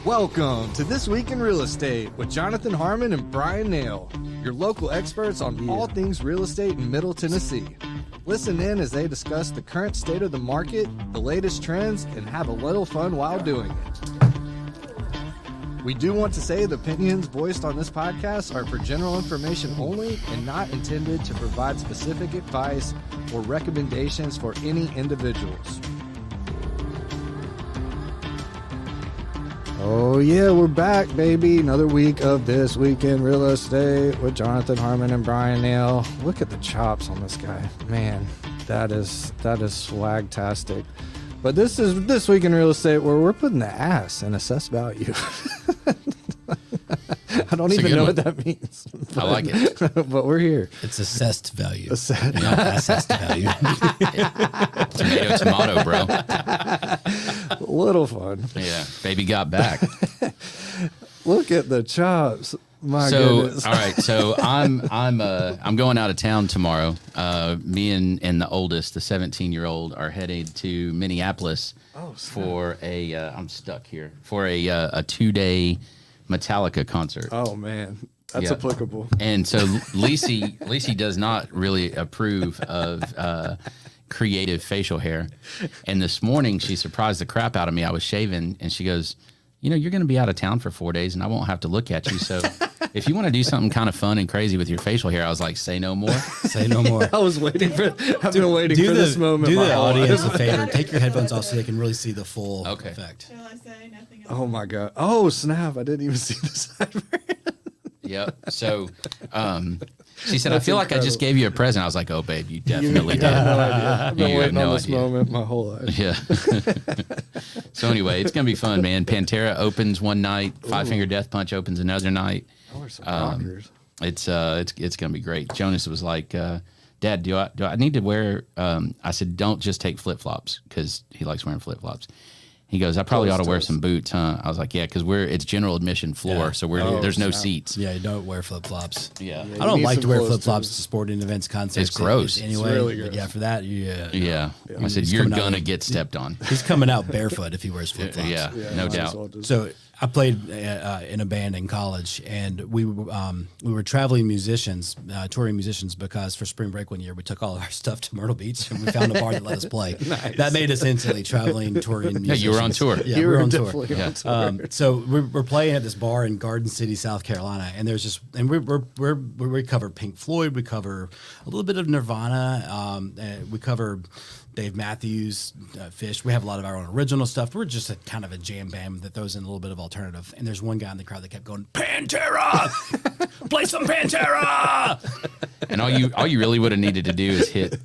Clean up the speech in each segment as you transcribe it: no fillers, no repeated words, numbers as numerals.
Welcome to This Week in Real Estate with Jonathan Harmon and Bryan, Nale, your local experts on all things real estate in Middle Tennessee. Listen in as they discuss the current state of the market, the latest trends, and have a little fun while doing it. We do want to say the opinions voiced on this podcast are for general information only and not intended to provide specific advice or recommendations for any individuals. Oh yeah, we're back, baby. Another week of This Week in Real Estate with Jonathan Harmon and Bryan, Nale. Look at the chops on this guy. Man, that is swagtastic. But this is This Week in Real Estate where we're putting the ass in assessed value. I don't even know what that means. I like it. But we're here. It's assessed value. Not assessed value. Tomato, bro. A little fun. Yeah, baby got back. Look at the chops. My goodness. All right. So I'm going out of town tomorrow. Me and the oldest, the 17-year-old, are headed to Minneapolis for I'm stuck here for a 2-day Metallica concert. Oh man, that's applicable. And so Lacey does not really approve of creative facial hair. And this morning she surprised the crap out of me. I was shaving and she goes, "You know, you're going to be out of town for 4 days and I won't have to look at you. So if you want to do something kind of fun and crazy with your facial hair," I was like, "Say no more." Say no more. I've been waiting for this moment. Do the audience a favor. Take your headphones off so they can really see the full effect. Shall I say nothing else? Oh my God. Oh snap. I didn't even see the sideburn. Yep. So she said, "I feel like I just gave you a present." I was like, "Oh, babe, you definitely did." I have no idea. I've been You waiting have on no this idea. moment my whole life. Yeah. So anyway, it's going to be fun, man. Pantera opens one night. Five Finger Death Punch opens another night. Oh, there's some rockers. It's going to be great. Jonas was like, "Dad, do I need to wear?" I said, "Don't just take flip flops," because he likes wearing flip flops. He goes, "I probably ought to wear some boots, huh?" I was like, "Yeah, because it's general admission floor, so there's no seats." Yeah, you don't wear flip flops. Yeah. I don't need like some to wear clothes, flip flops too. to sporting events, concerts. It's gross. Anyway, It's really but gross. yeah, for that, Yeah. I said, He's "You're coming out gonna with- get stepped on." he's coming out barefoot if he wears flip flops. Yeah, no doubt. So I played in a band in college, and we were traveling musicians, touring musicians, because for spring break one year we took all of our stuff to Myrtle Beach, and we found a bar that let us play. Nice. That made us instantly traveling, touring musicians. Yeah, you were on tour. Yeah, we were on tour. definitely Yeah. on tour. So we're playing at this bar in Garden City, South Carolina, and there's just we cover Pink Floyd, we cover a little bit of Nirvana, we cover Dave Matthews, Fish. We have a lot of our own original stuff. We're just a kind of a jam band that throws in a little bit of alternative. And there's one guy in the crowd that kept going, "Pantera, play some Pantera." And all you really would have needed to do is hit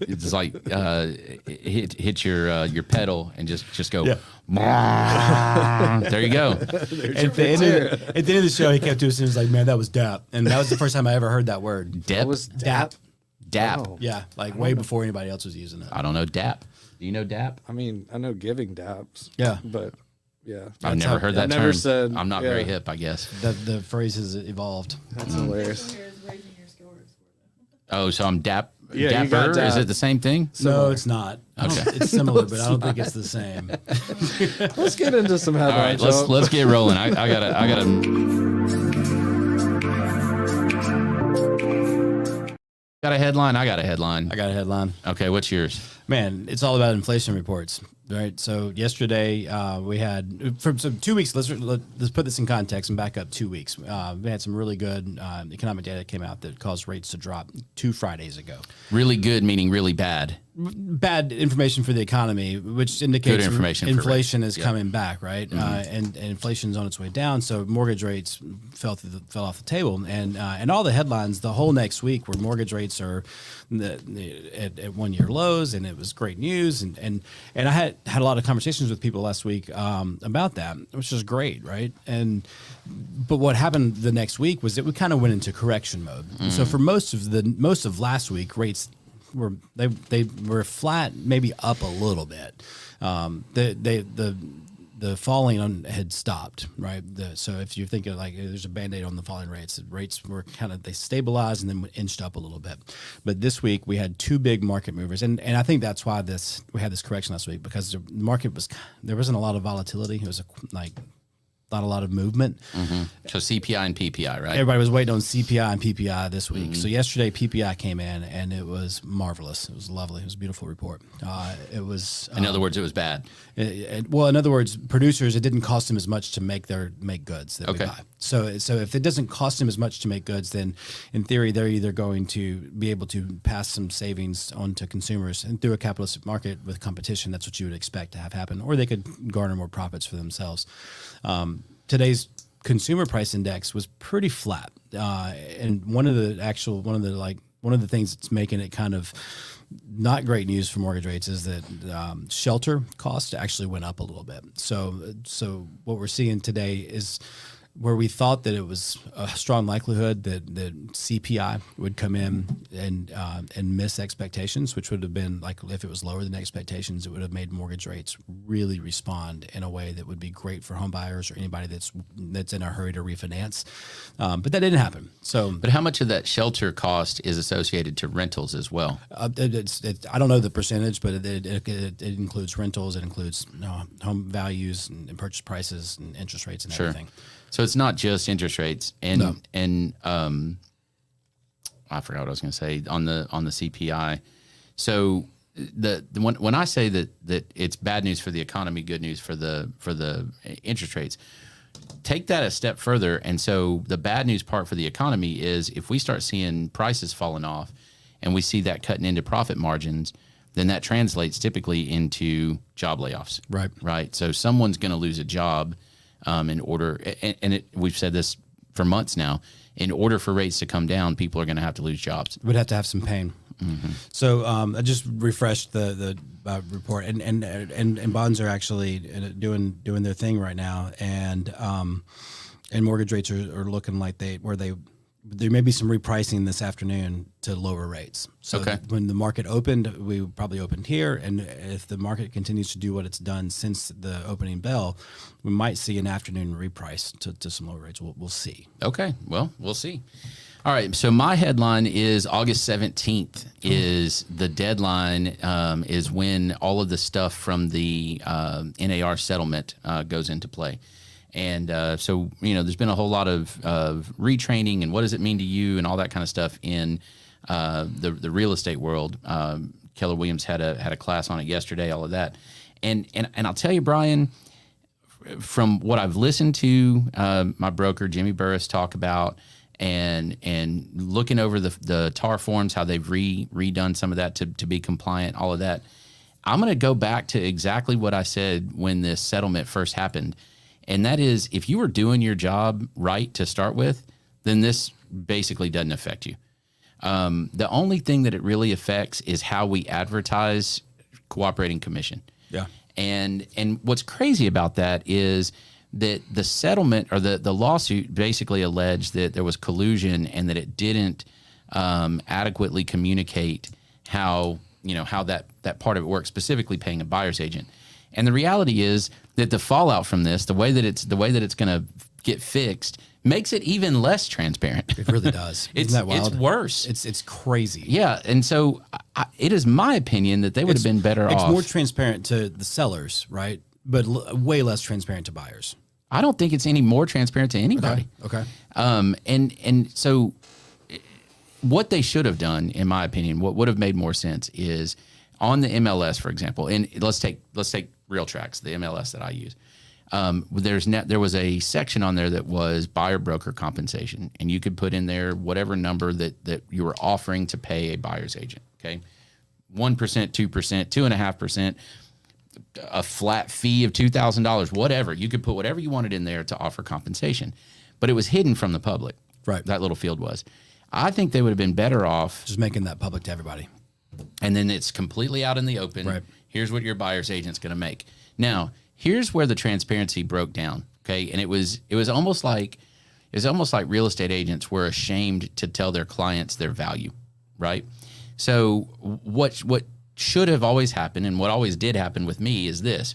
your pedal and just go. Yeah. There you go. At the end of the show, he kept to us and he was like, "Man, that was dap," and that was the first time I ever heard that word. Dap. was Dap. Dap. Oh. Yeah, like way before anybody else was using it. I don't know Dap. Do you know Dap? I mean, I know giving daps. Yeah. But yeah. I've never heard that I've term. never said- I'm not yeah. very hip, I guess. The phrase has evolved. That's hilarious. Facial hair is raising your score. Oh, so I'm Dap. Yeah, you got Dapper? Is Dap. it the same thing? No, it's not. Okay. It's similar, but I don't think it's the same. Let's get into some All right, headlines. let's get rolling. I got a headline. I got a headline. I got a headline. Okay, what's yours? Man, it's all about inflation reports, right? So yesterday we had, from 2 weeks, let's put this in context and back up 2 weeks. We had some really good economic data that came out that caused rates to drop 2 Fridays ago. Really good, meaning really bad. Bad information for the economy, which indicates Good information for inflation rates. is coming back, right? And inflation's on its way down, so mortgage rates fell off the table, and all the headlines the whole next week were mortgage rates are at 1 year lows, and it was great news, and I had a lot of conversations with people last week about that, which is great, right? But what happened the next week was that we kind of went into correction mode. So for most of last week, rates they were flat, maybe up a little bit. The falling had stopped, right? So if you're thinking like there's a Band-Aid on the falling rates, the rates were they stabilized and then inched up a little bit. But this week we had 2 big market movers, and I think that's why we had this correction last week, because the market there wasn't a lot of volatility. It was not a lot of movement. So CPI and PPI, right? Everybody was waiting on CPI and PPI this week. So yesterday PPI came in and it was marvelous. It was lovely. It was a beautiful report. It was. In other words, it was bad. Well, in other words, producers, it didn't cost them as much to make goods that we buy. So if it doesn't cost them as much to make goods, then in theory they're either going to be able to pass some savings on to consumers, and through a capitalistic market with competition, that's what you would expect to have happen, or they could garner more profits for themselves. Today's consumer price index was pretty flat, and one of the things that's making it kind of not great news for mortgage rates is that shelter costs actually went up a little bit. So what we're seeing today is where we thought that it was a strong likelihood that CPI would come in and miss expectations, which would have been like if it was lower than expectations, it would have made mortgage rates really respond in a way that would be great for home buyers or anybody that's in a hurry to refinance. But that didn't happen. But how much of that shelter cost is associated to rentals as well? I don't know the percentage, but it includes rentals. It includes home values and purchase prices and interest rates and everything. So it's not just interest rates, and I forgot what I was going to say on the CPI. So when I say that it's bad news for the economy, good news for the interest rates, take that a step further. And so the bad news part for the economy is if we start seeing prices falling off, and we see that cutting into profit margins, then that translates typically into job layoffs. Right. So someone's going to lose a job. In order, and we've said this for months now, in order for rates to come down, people are going to have to lose jobs. We'd have to have some pain. So I just refreshed the report, and bonds are actually doing their thing right now, and mortgage rates are looking like there may be some repricing this afternoon to lower rates. So when the market opened, we probably opened here, and if the market continues to do what it's done since the opening bell, we might see an afternoon reprice to some lower rates. We'll see. Okay, well, we'll see. All right, so my headline is August 17th is the deadline, is when all of the stuff from the NAR settlement goes into play. And so, there's been a whole lot of retraining and what does it mean to you and all that kind of stuff in the real estate world. Keller Williams had a class on it yesterday, all of that. And I'll tell you, Bryan, from what I've listened to my broker, Jimmy Burris, talk about and looking over the TAR forms, how they've redone some of that to be compliant, all of that, I'm going to go back to exactly what I said when this settlement first happened. And that is, if you were doing your job right to start with, then this basically doesn't affect you. The only thing that it really affects is how we advertise cooperating commission. Yeah. And what's crazy about that is that the settlement or the lawsuit basically alleged that there was collusion and that it didn't adequately communicate how that part of it works, specifically paying a buyer's agent. And the reality is that the fallout from this, the way that it's going to get fixed, makes it even less transparent. It really does. Isn't that wild? It's worse. It's crazy. Yeah, and so it is my opinion that they would have been better off. It's more transparent to the sellers, right? But way less transparent to buyers. I don't think it's any more transparent to anybody. Okay. And so what they should have done, in my opinion, what would have made more sense is on the MLS, for example, and let's take RealTracs, the MLS that I use. There was a section on there that was buyer broker compensation, and you could put in there whatever number that you were offering to pay a buyer's agent. Okay, 1%, 2%, 2.5%, a flat fee of $2,000, whatever. You could put whatever you wanted in there to offer compensation, but it was hidden from the public. Right, that little field was. I think they would have been better off just making that public to everybody. And then it's completely out in the open. Right. Here's what your buyer's agent's going to make. Now, here's where the transparency broke down. Okay, and it was almost like real estate agents were ashamed to tell their clients their value, right? So what should have always happened, and what always did happen with me, is this: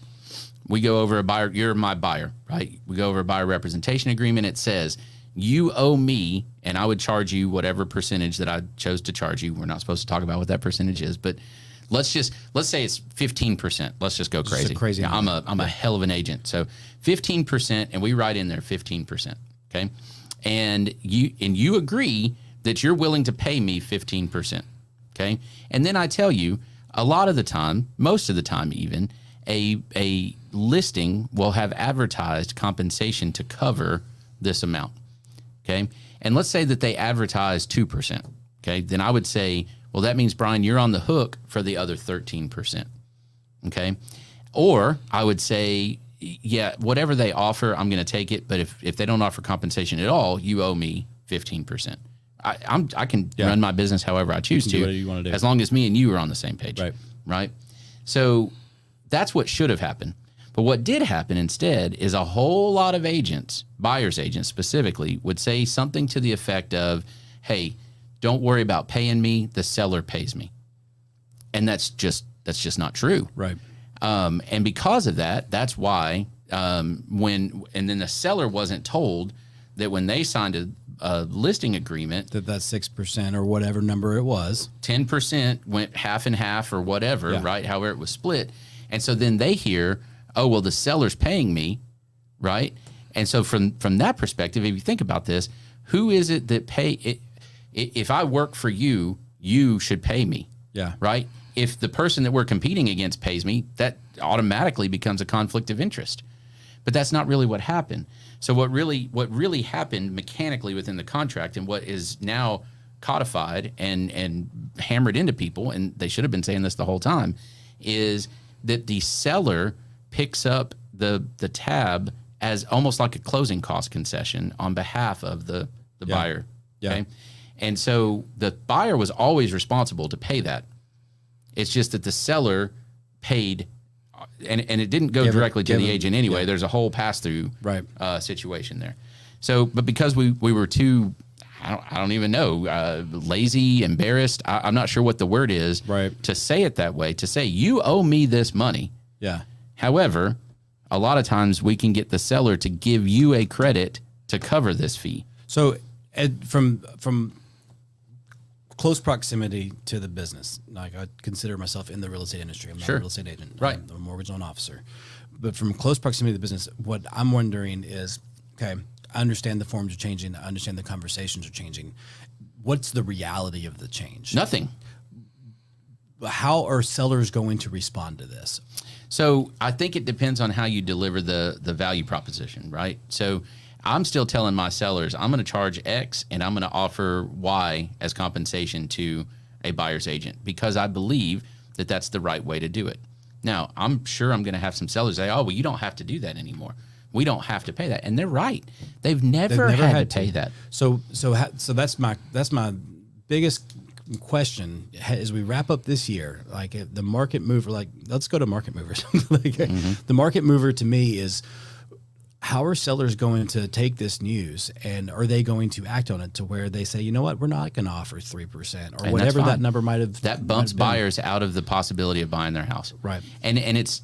we go over a buyer. You're my buyer, right? We go over a buyer representation agreement. It says you owe me, and I would charge you whatever percentage that I chose to charge you. We're not supposed to talk about what that percentage is, but let's say it's 15%. Let's just go Just a crazy. crazy Yeah, number. I'm a hell of an agent. So 15%, and we write in there 15%. Okay, and you agree that you're willing to pay me 15%. Okay, and then I tell you, a lot of the time, most of the time, even a listing will have advertised compensation to cover this amount. Okay, and let's say that they advertise 2%. Okay, then I would say, well, that means, Bryan, you're on the hook for the other 13%. Okay, or I would say, yeah, whatever they offer, I'm going to take it. But if they don't offer compensation at all, you owe me 15%. I can run my business however I choose to, do whatever you wanna do. as long as me and you are on the same page. Right. So that's what should have happened. But what did happen instead is a whole lot of agents, buyer's agents specifically, would say something to the effect of, hey, don't worry about paying me, the seller pays me. And that's just not true. Right. And because of that, that's why and then the seller wasn't told that when they signed a listing agreement, That 6% or whatever number it was. 10% went half and half or whatever, Yeah. right? However it was split. And so then they hear, oh, well, the seller's paying me, right? And so from that perspective, if you think about this, who is it that if I work for you, you should pay me. Yeah. Right? If the person that we're competing against pays me, that automatically becomes a conflict of interest. But that's not really what happened. So what really happened mechanically within the contract, and what is now codified and hammered into people, and they should have been saying this the whole time, is that the seller picks up the tab as almost like a closing cost concession on behalf of the buyer. Yeah. Okay. And so the buyer was always responsible to pay that. It's just that the seller paid, and it didn't go directly to the agent anyway. Yeah. There's a whole pass-through Right. situation there. So, but because we were too, I don't even know, lazy, embarrassed, I'm not sure what the word is, Right. to say it that way, to say, you owe me this money. Yeah. However, a lot of times we can get the seller to give you a credit to cover this fee. So from close proximity to the business, like I consider myself in the real estate industry. I'm not Sure. a real estate agent. Right. I'm a mortgage loan officer. But from close proximity to the business, what I'm wondering is, okay, I understand the forms are changing. I understand the conversations are changing. What's the reality of the change? Nothing. How are sellers going to respond to this? So I think it depends on how you deliver the value proposition, right? So I'm still telling my sellers, I'm going to charge X and I'm going to offer Y as compensation to a buyer's agent, because I believe that that's the right way to do it. Now, I'm sure I'm going to have some sellers say, oh, well, you don't have to do that anymore. We don't have to pay that. And they're right. They've never had to pay that. So that's my biggest question as we wrap up this year. Like the market mover, like let's go to market movers. The market mover to me is, how are sellers going to take this news, and are they going to act on it to where they say, you know what, we're not going to offer 3% or And whatever that's that fine. number might have. That bumps buyers out of the possibility of buying their house. Right. And it's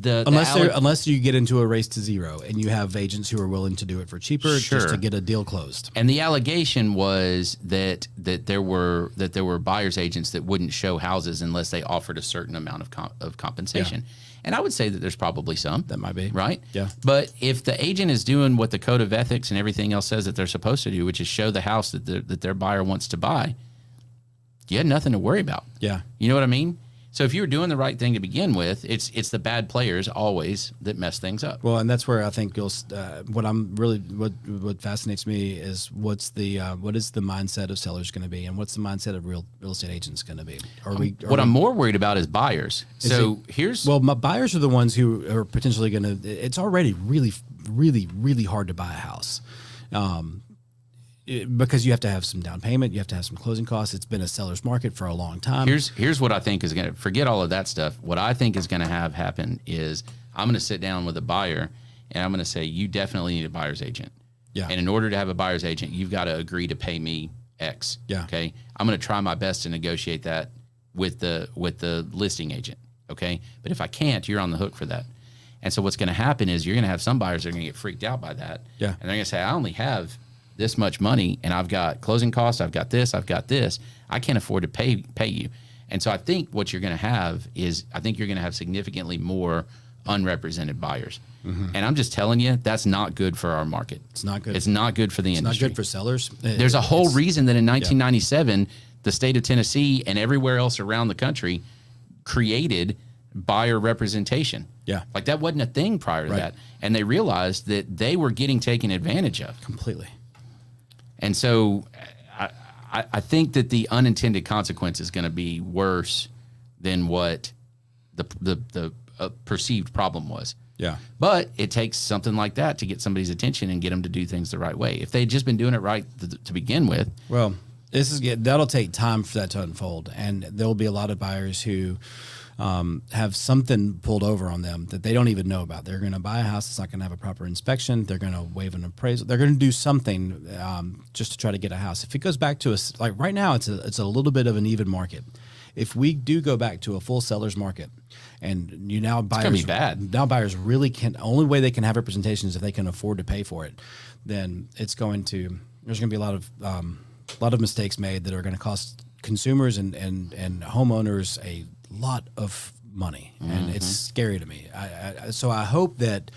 Unless you get into a race to zero and you have agents who are willing to do it for cheaper just Sure. to get a deal closed. And the allegation was that there were buyers agents that wouldn't show houses unless they offered a certain amount of compensation. And I would say that there's probably some. That might be. Right? Yeah. But if the agent is doing what the code of ethics and everything else says that they're supposed to do, which is show the house that their buyer wants to buy, you had nothing to worry about. Yeah. You know what I mean? So if you were doing the right thing to begin with, it's the bad players always that mess things up. Well, and that's where I think what fascinates me is what is the mindset of sellers going to be, and what's the mindset of real estate agents going to be? I'm more worried about is buyers. My buyers are the ones who are potentially going to. It's already really, really, really hard to buy a house. Because you have to have some down payment, you have to have some closing costs. It's been a seller's market for a long time. Here's what I think is going to, forget all of that stuff. What I think is going to have happen is I'm going to sit down with a buyer and I'm going to say, you definitely need a buyer's agent. Yeah. And in order to have a buyer's agent, you've got to agree to pay me X. Yeah. Okay. I'm going to try my best to negotiate that with the listing agent. Okay. But if I can't, you're on the hook for that. And so what's going to happen is you're going to have some buyers that are going to get freaked out by that. Yeah. And they're going to say, I only have this much money and I've got closing costs, I've got this, I can't afford to pay you. And so I think what you're going to have is you're going to have significantly more unrepresented buyers. And I'm just telling you, that's not good for our market. It's not good. It's not good for the industry. It's not good for sellers. There's a whole reason that in 1997, the state of Tennessee and everywhere else around the country created buyer representation. Yeah. Like that wasn't a thing prior to that. And they realized that they were getting taken advantage of. Completely. And so I think that the unintended consequence is going to be worse than what the perceived problem was. Yeah. But it takes something like that to get somebody's attention and get them to do things the right way. If they'd just been doing it right to begin with. Well, that'll take time for that to unfold. And there'll be a lot of buyers who have something pulled over on them that they don't even know about. They're going to buy a house that's not going to have a proper inspection. They're going to waive an appraisal. They're going to do something just to try to get a house. If it goes back to like right now, it's a little bit of an even market. If we do go back to a full seller's market, and buyers, gonna be bad. Now buyers really can. Only way they can have representation is if they can afford to pay for it. Then there's going to be a lot of mistakes made that are going to cost consumers and homeowners a lot of money, and it's scary to me. So I hope that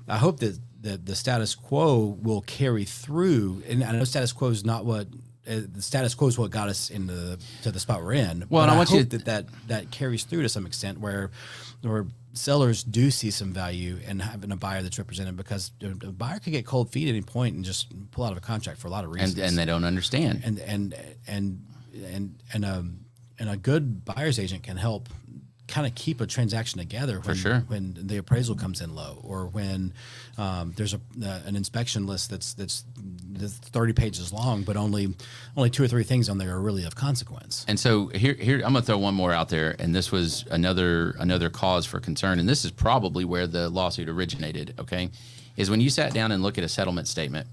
the status quo will carry through. And I know status quo is not what. The status quo is what got us to the spot we're in. Well, but and I hope that carries through to some extent where sellers do see some value in having a buyer that's represented, because a buyer could get cold feet at any point and just pull out of a contract for a lot of reasons. And they don't understand. And a good buyer's agent can help kind of keep a transaction together when the appraisal comes in low, or when there's an inspection list that's 30 pages long, but only 2 or 3 things on there are really of consequence. And so here I'm going to throw one more out there, and this was another cause for concern, and this is probably where the lawsuit originated, okay, is when you sat down and look at a settlement statement.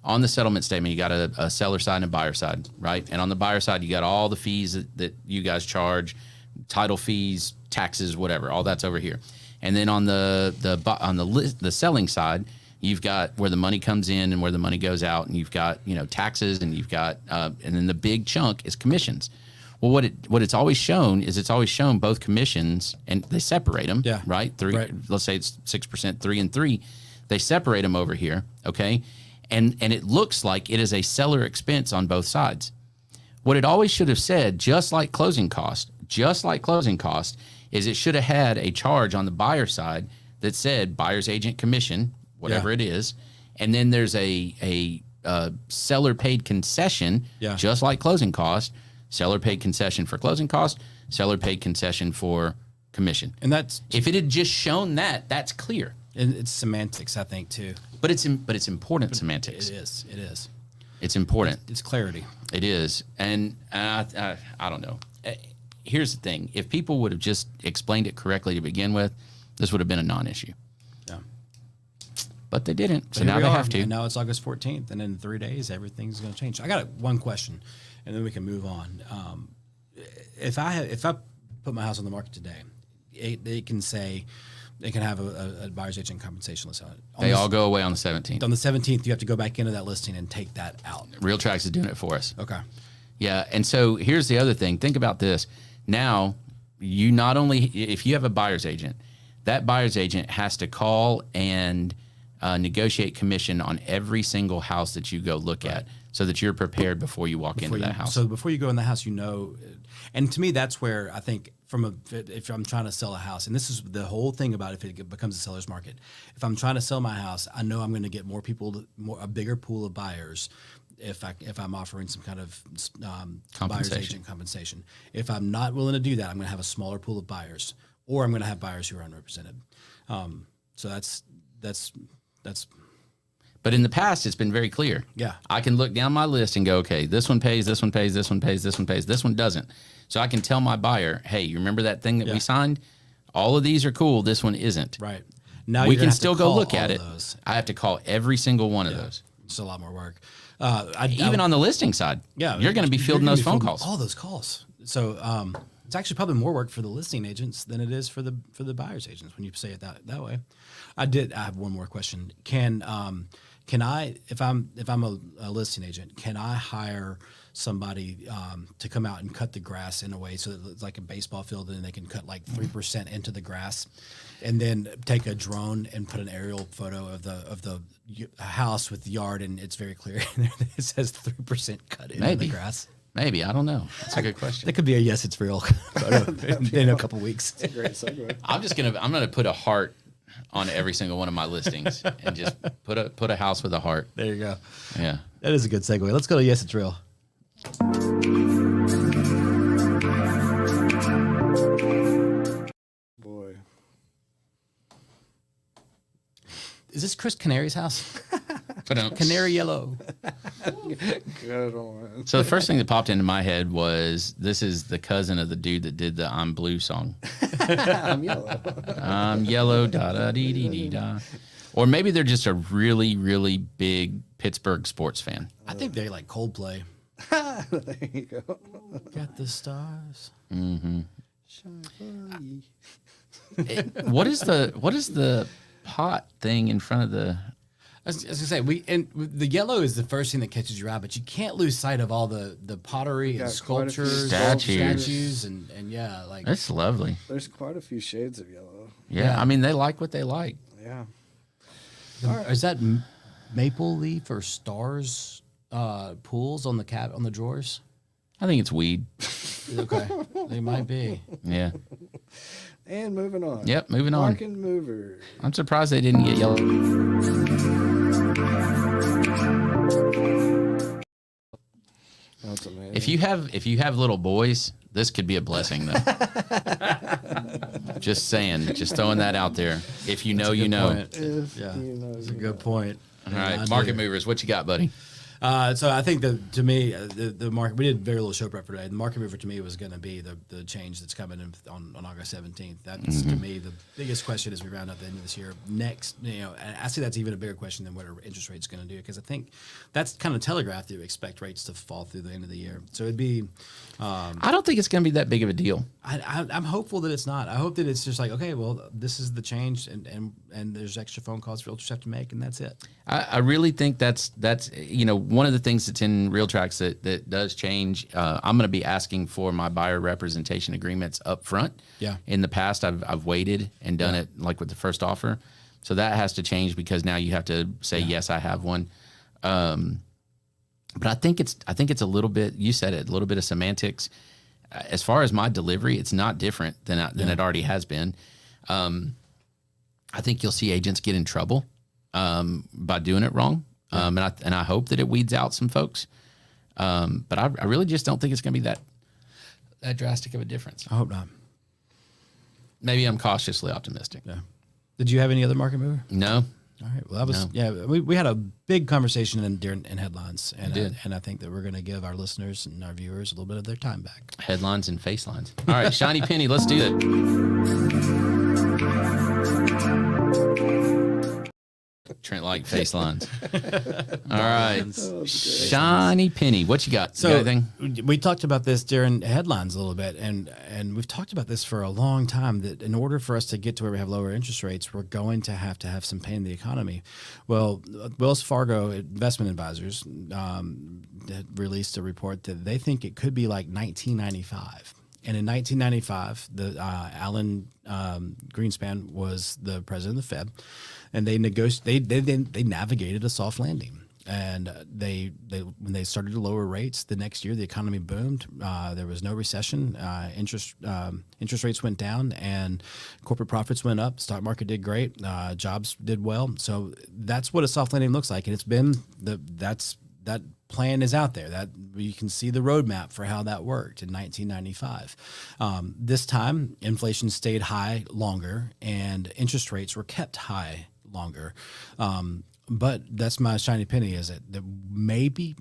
On the settlement statement, you got a seller side and a buyer side, right? And on the buyer side, you got all the fees that you guys charge, title fees, taxes, whatever, all that's over here. And then on the selling side, you've got where the money comes in and where the money goes out, and you've got taxes, and you've got and then the big chunk is commissions. Well, what it's always shown is both commissions, and they separate them, right? Let's say it's 6%, 3 and 3. They separate them over here, okay? And it looks like it is a seller expense on both sides. What it always should have said, just like closing cost, is it should have had a charge on the buyer side that said buyer's agent commission, whatever it is, and then there's a seller paid concession, just like closing cost, seller paid concession for closing cost, seller paid concession for commission. And that's, if it had just shown that's clear. And it's semantics, I think, too. But it's important semantics. It is. It's important. It's clarity. It is. And I don't know. Here's the thing. If people would have just explained it correctly to begin with, this would have been a non-issue. Yeah. But they didn't. So now they have to. And now it's August 14th, and in 3 days, everything's going to change. I got one question, and then we can move on. If I put my house on the market today, they can say, they can have a buyer's agent compensation list on it. They all go away on the 17th. On the 17th, you have to go back into that listing and take that out. RealTracs is doing it for us. Okay. Yeah, and so here's the other thing. Think about this. Now, you not only, if you have a buyer's agent, that buyer's agent has to call and negotiate commission on every single house that you go look at, so that you're prepared before you walk into that house. So before you go in the house, and to me, that's where I think if I'm trying to sell a house, and this is the whole thing about if it becomes a seller's market. If I'm trying to sell my house, I know I'm going to get a bigger pool of buyers if I'm offering some kind of buyer's agent compensation. If I'm not willing to do that, I'm going to have a smaller pool of buyers, or I'm going to have buyers who are unrepresented. So that's. But in the past, it's been very clear. Yeah. I can look down my list and go, okay, this one pays, this one pays, this one pays, this one pays, this one doesn't. So I can tell my buyer, hey, you remember that thing that we signed? All of these are cool. This one isn't. Right. Now we can still go look at it. I have to call every single one of those. It's a lot more work. Even on the listing side, you're going to be fielding those phone calls. All those calls. So It's actually probably more work for the listing agents than it is for the buyer's agents when you say it that way. I have one more question. Can I, if I'm a listing agent, can I hire somebody to come out and cut the grass in a way so that it's like a baseball field and they can cut like 3% into the grass, and then take a drone and put an aerial photo of the house with the yard, and it's very clear. It says 3% cut into the grass. Maybe. I don't know. That's a good question. That could be a yes, it's real photo in a couple weeks. That's a great segue. I'm gonna put a heart on every single one of my listings and just put a house with a heart. There you go. Yeah. That is a good segue. Let's go to yes, it's real. Boy. Is this Chris Canary's house? Canary. Canary yellow. Good one. So the first thing that popped into my head was this is the cousin of the dude that did the I'm Blue song. I'm yellow. I'm yellow, da da dee dee dee da. Or maybe they're just a really, really big Pittsburgh sports fan. I think they like Coldplay. There you go. Got the stars. Shine for ye. What is the pot thing in front of the? I was gonna say the yellow is the first thing that catches your eye, but you can't lose sight of all the pottery and Got quite a few sculptures, statues. and yeah, like That's lovely. There's quite a few shades of yellow. Yeah, I mean they like what they like. Yeah. is that maple leaf or stars pools on the drawers? I think it's weed. Okay, they might be. Yeah. And moving on. Yep. Moving on. Mark and mover. I'm surprised they didn't get yellow. That's amazing. If you have little boys, this could be a blessing though. Just saying, just throwing that out there. If you know, you know. If Yeah, you know, that's a you good point. All right, market movers, what you got, buddy? So I think that to me, the market, we did very little show prep today. The market mover to me was going to be the change that's coming in on August 17th. That's to me the biggest question as we round up the end of this year. Next, and I see that's even a bigger question than what our interest rate's going to do, because I think that's kind of telegraphed that we expect rates to fall through the end of the year. So it'd be. I don't think it's going to be that big of a deal. I'm hopeful that it's not. I hope that it's just like, okay, well, this is the change, and there's extra phone calls realtors have to make, and that's it. I really think that's one of the things that's in RealTracs that does change. I'm going to be asking for my buyer representation agreements up front. Yeah. In the past, I've waited and done it like with the first offer, so that has to change because now you have to say yes, I have one. But I think it's a little bit. You said it, a little bit of semantics. As far as my delivery, it's not different than it already has been. I think you'll see agents get in trouble by doing it wrong. And I hope that it weeds out some folks. But I really just don't think it's going to be that drastic of a difference. I hope not. Maybe I'm cautiously optimistic. Yeah. Did you have any other market mover? No. All right. Well, that was we had a big conversation in headlines, and I think that we're going to give our listeners and our viewers a little bit of their time back. Headlines and face lines. All right, Shiny Penny, let's do it. Trent like face lines. All right, Shiny Penny, what you got? So you got anything? we talked about this during headlines a little bit, and we've talked about this for a long time, that in order for us to get to where we have lower interest rates, we're going to have some pain in the economy. Well, Wells Fargo Investment Advisors released a report that they think it could be like 1995. And in 1995, the Alan Greenspan was the president of the Fed, and they navigated a soft landing. And when they started to lower rates, the next year the economy boomed. There was no recession. Interest rates went down, and corporate profits went up. Stock market did great. Jobs did well. So that's what a soft landing looks like, and it's been that plan is out there. That you can see the roadmap for how that worked in 1995. This time, inflation stayed high longer, and interest rates were kept high longer. But that's my shiny penny, is that maybe,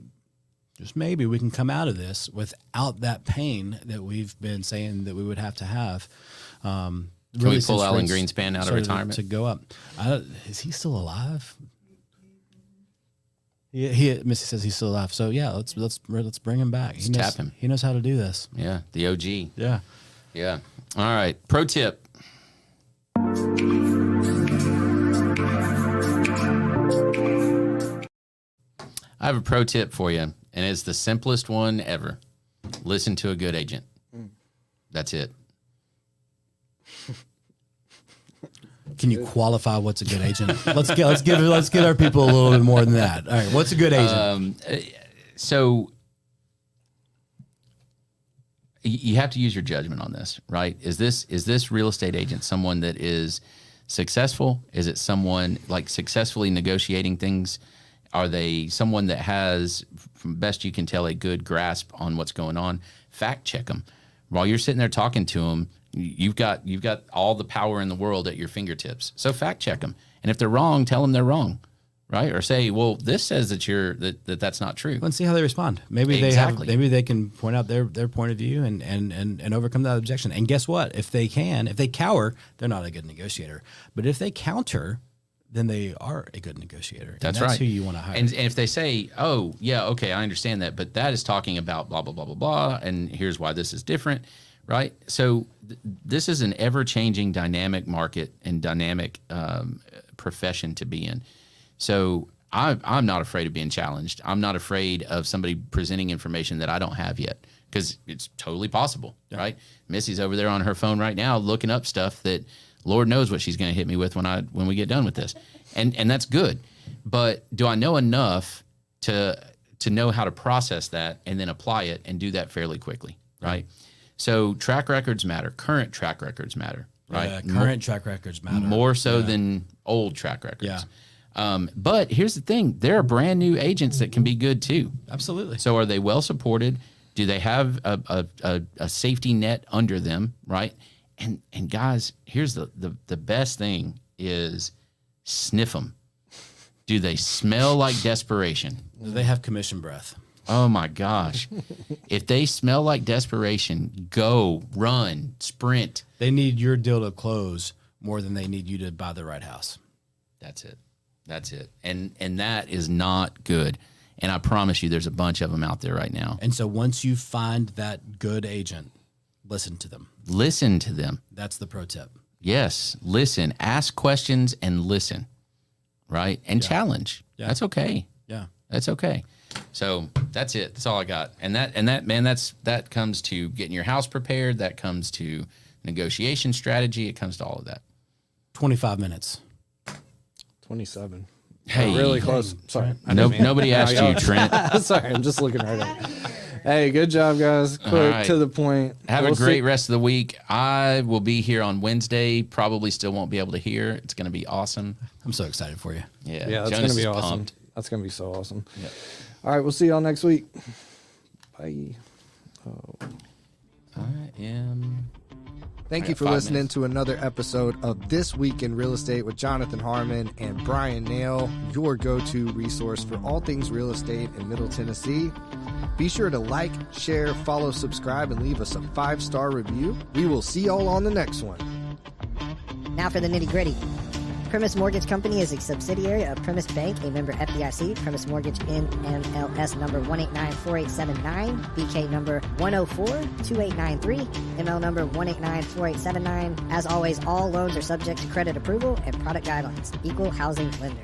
just maybe, we can come out of this without that pain that we've been saying that we would have to have. Can we pull Alan Greenspan out of retirement to go up? Is he still alive? He Missy says he's still alive. So yeah, let's bring him back. Tap him. He knows how to do this. Yeah, the OG. Yeah. Yeah. All right. Pro tip. I have a pro tip for you, and it's the simplest one ever. Listen to a good agent. That's it. Can you qualify what's a good agent? Let's get our people a little bit more than that. All right, what's a good agent? So you have to use your judgment on this, right? Is this real estate agent someone that is successful? Is it someone like successfully negotiating things? Are they someone that has, from best you can tell, a good grasp on what's going on? Fact check them. While you're sitting there talking to them, you've got all the power in the world at your fingertips. So fact check them. And if they're wrong, tell them they're wrong, right? Or say, well, this says that that's not true. Let's see how they respond. Maybe Exactly. they can point out their point of view and overcome that objection. And guess what? If they cower, they're not a good negotiator. But if they counter, then they are a good negotiator. That's right. right. Who you want to hire. And if they say, oh, yeah, okay, I understand that, but that is talking about blah, blah, blah, blah, blah, and here's why this is different, right? So this is an ever-changing dynamic market and dynamic profession to be in. So I'm not afraid of being challenged. I'm not afraid of somebody presenting information that I don't have yet, because it's totally possible, right? Missy's over there on her phone right now looking up stuff that Lord knows what she's going to hit me with when we get done with this. And that's good. But do I know enough to know how to process that and then apply it and do that fairly quickly, right? So track records matter. Current track records matter, right? Yeah, current track records matter. More so than old track records. Yeah. But here's the thing. There are brand new agents that can be good too. Absolutely. So are they well supported? Do they have a safety net under them, right? And guys, here's the best thing is sniff them. Do they smell like desperation? Do they have commission breath? Oh my gosh. If they smell like desperation, go, run, sprint. They need your deal to close more than they need you to buy the right house. That's it. That's it. And that is not good. And I promise you there's a bunch of them out there right now. And so once you find that good agent, listen to them. Listen to them. That's the pro tip. Yes, listen. Ask questions and listen, right? And challenge. Yeah. That's okay. Yeah. That's okay. So that's it. That's all I got. And that man, that comes to getting your house prepared. That comes to negotiation strategy. It comes to all of that. 25 minutes. 27. Hey, Really close. Sorry. I know nobody asked you, Trent. Sorry, I'm just looking right at it. Hey, good job, guys. Quick, right. to the point. Have We'll a great see- rest of the week. I will be here on Wednesday. Probably still won't be able to hear. It's going to be awesome. I'm so excited for you. Yeah, Yeah, that's Jonas going to be is awesome. pumped. That's going to be so awesome. Yep. All right, we'll see y'all next week. Bye. I am. Thank I you got for 5 listening minutes. to another episode of This Week in Real Estate with Jonathan Harmon and Bryan Nale, your go-to resource for all things real estate in Middle Tennessee. Be sure to like, share, follow, subscribe, and leave us a 5-star review. We will see y'all on the next one. Now for the nitty-gritty. Premise Mortgage Company is a subsidiary of Premise Bank, a member FDIC. Premise Mortgage NMLS number 1894879, BK number 1042893, ML number 1894879. As always, all loans are subject to credit approval and product guidelines. Equal housing lender.